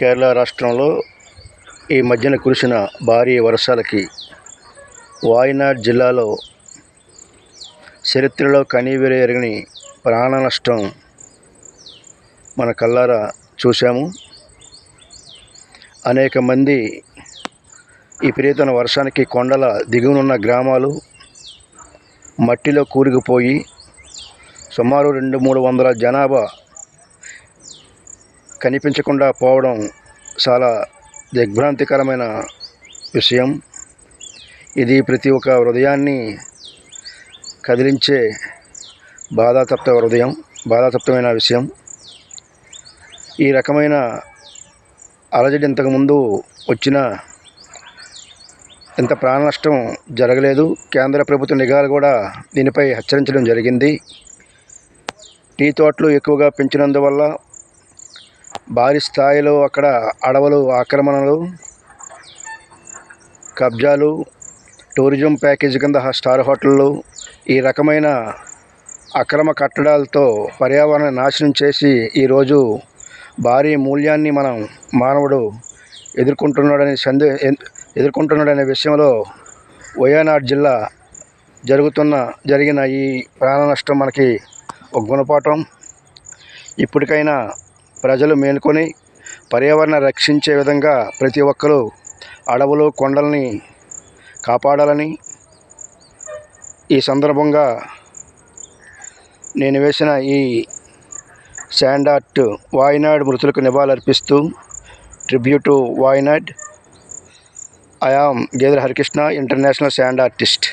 కేరళ రాష్ట్రంలో ఈ మధ్యన కురిసిన భారీ వర్షాలకి వాయనాడ్ జిల్లాలో చరిత్రలో కనీవినీ ఎరుగని ప్రాణ నష్టం మన కళ్ళారా చూశాము. అనేక మంది ఈ విపరీతమైన వర్షానికి కొండల దిగువనున్న గ్రామాలు మట్టిలో కూరుకుపోయి సుమారు 200-300 జనాభా కనిపించకుండా పోవడం చాలా దిగ్భ్రాంతికరమైన విషయం. ఇది ప్రతి ఒక్క హృదయాన్ని కదిలించే బాధాతప్తమైన విషయం. ఈ రకమైన అలజడి ఇంతకుముందు వచ్చిన ఇంత ప్రాణ నష్టం జరగలేదు. కేంద్ర ప్రభుత్వ నిఘాలు కూడా దీనిపై హెచ్చరించడం జరిగింది. టీ తోటలు ఎక్కువగా పెంచినందువల్ల భారీ స్థాయిలో అక్కడ అడవులు ఆక్రమణలు, కబ్జాలు, టూరిజం ప్యాకేజీ కింద స్టార్ హోటళ్ళు, ఈ రకమైన అక్రమ కట్టడాలతో పర్యావరణాన్ని నాశనం చేసి ఈరోజు భారీ మూల్యాన్ని మానవుడు ఎదుర్కొంటున్నాడనే విషయంలో వయనాడ్ జిల్లా జరిగిన ఈ ప్రాణ నష్టం మనకి ఒక గుణపాఠం. ఇప్పటికైనా ప్రజలు మేల్కొని పర్యావరణాన్ని రక్షించే విధంగా ప్రతి ఒక్కరూ అడవులు, కొండల్ని కాపాడాలని ఈ సందర్భంగా నేను వేసిన ఈ శాండ్ ఆర్ట్ వాయనాడ్ మృతులకు నివాళులర్పిస్తూ tribute to Wayanad. I am Gedela Harikrishna, international sand artist.